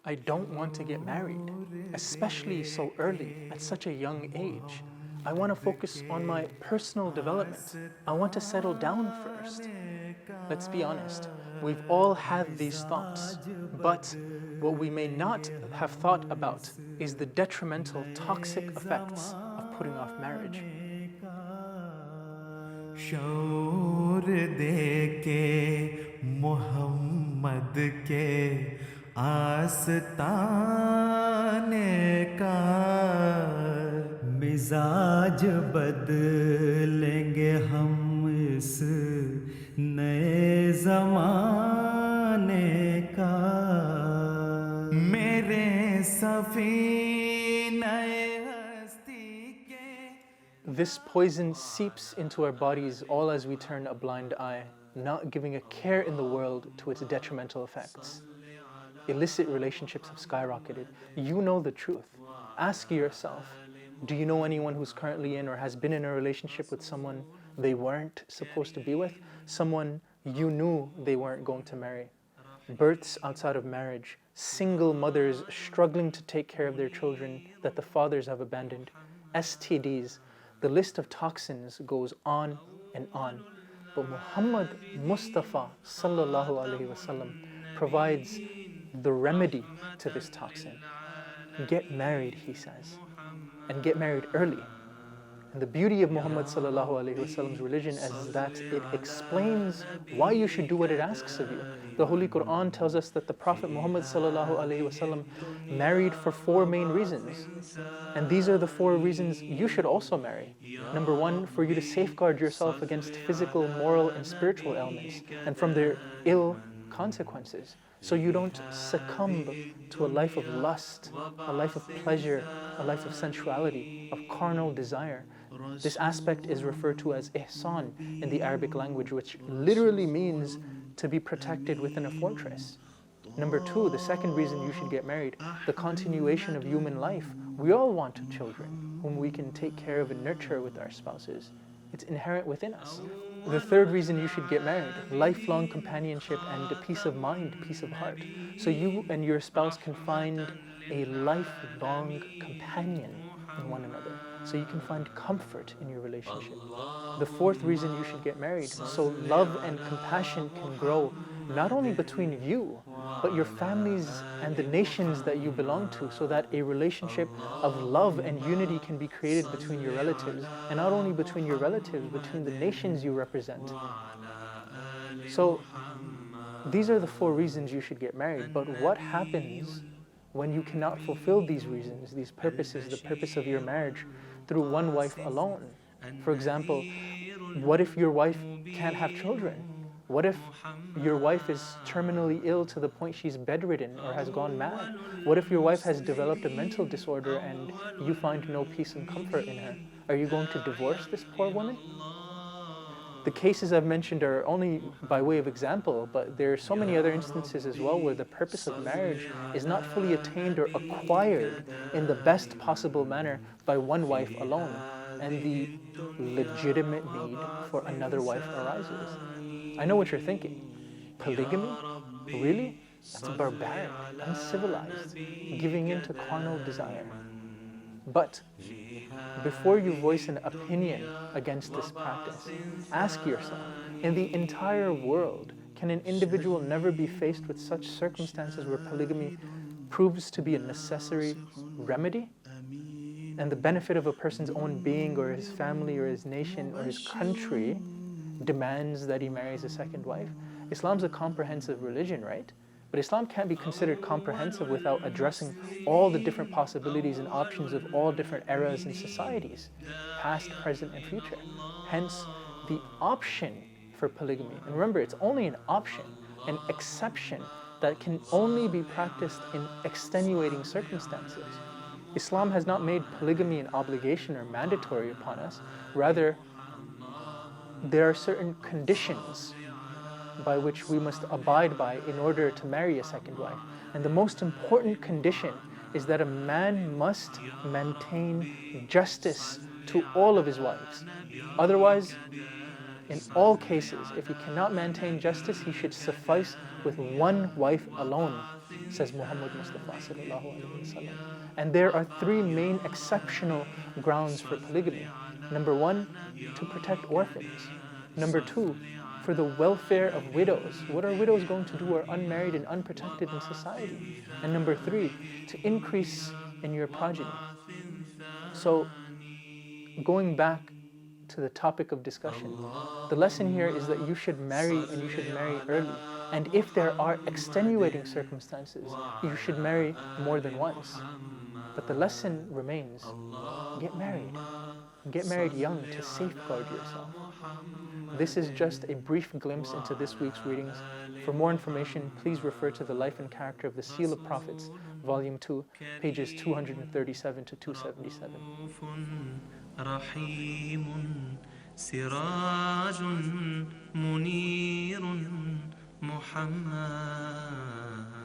I don't want to get married, especially so early, at such a young age. I want to focus on my personal development. I want to settle down first. Let's be honest, we've all had these thoughts, but what we may not have thought about is the detrimental, toxic effects of putting off marriage. शौर दे के मोहम्मद के आस्ताने का मिजाज बदलेंगे हम इस नए ज़माने का मेरे सफीने This poison seeps into our bodies all as we turn a blind eye, not giving a care in the world to its detrimental effects. Illicit relationships have skyrocketed. You know the truth. Ask yourself, do you know anyone who's currently in or has been in a relationship with someone they weren't supposed to be with? Someone you knew they weren't going to marry? Births outside of marriage, single mothers struggling to take care of their children that the fathers have abandoned, STDs. The list of toxins goes on and on. But Muhammad Mustafa sallallahu alaihi wasallam provides the remedy to this toxin. Get married, he says, and get married early. And the beauty of Muhammad sallallahu alaihi wasallam's religion is that it explains why you should do what it asks of you. The Holy Quran tells us that the Prophet Muhammad sallallahu alaihi wasallam married for 4 main reasons. And these are the 4 reasons you should also marry. Number 1, for you to safeguard yourself against physical, moral, and spiritual ailments and from their ill consequences. So you don't succumb to a life of lust, a life of pleasure, a life of sensuality, of carnal desire. This aspect is referred to as ihsan in the Arabic language, which literally means to be protected within a fortress. Number 2, the second reason you should get married, the continuation of human life. We all want children whom we can take care of and nurture with our spouses. It's inherent within us. The third reason you should get married, lifelong companionship and peace of mind, peace of heart. So you and your spouse can find a lifelong companion in one another. So you can find comfort in your relationship. The fourth reason you should get married, so love and compassion can grow not only between you, but your families and the nations that you belong to, so that a relationship of love and unity can be created between your relatives, and not only between your relatives, between the nations you represent. So these are the 4 reasons you should get married. But what happens when you cannot fulfill these reasons, these purposes, the purpose of your marriage, through one wife alone? For example, what if your wife can't have children? What if your wife is terminally ill to the point she's bedridden or has gone mad? What if your wife has developed a mental disorder and you find no peace and comfort in her? Are you going to divorce this poor woman? The cases I've mentioned are only by way of example, but there are so many other instances as well where the purpose of marriage is not fully attained or acquired in the best possible manner by one wife alone, and the legitimate need for another wife arises. I know what you're thinking. Polygamy? Really? That's barbaric, uncivilized, giving in to carnal desire. But before you voice an opinion against this practice, ask yourself, in the entire world, can an individual never be faced with such circumstances where polygamy proves to be a necessary remedy? And the benefit of a person's own being or his family or his nation or his country demands that he marries a second wife? Islam's a comprehensive religion, right? But Islam can't be considered comprehensive without addressing all the different possibilities and options of all different eras and societies, past, present, and future. Hence, the option for polygamy, and remember, it's only an option, an exception that can only be practiced in extenuating circumstances. Islam has not made polygamy an obligation or mandatory upon us. Rather, there are certain conditions by which we must abide by in order to marry a second wife. And the most important condition is that a man must maintain justice to all of his wives. Otherwise, in all cases, if he cannot maintain justice, he should suffice with one wife alone. says Muhammad Mustafa sallallahu alaihi wasallam. And there are three main exceptional grounds for polygamy. Number one, to protect orphans. Number two, for the welfare of widows. What are widows going to do who are unmarried and unprotected in society? And number three, to increase in your progeny. So, going back to the topic of discussion, the lesson here is that you should marry, and you should marry early. And if there are extenuating circumstances, you should marry more than once. But the lesson remains, get married. Get married young to safeguard yourself. This is just a brief glimpse into this week's readings. For more information, please refer to The Life and Character of the Seal of Prophets, Volume 2, pages 237 to 277. رحيم سراج منير محمد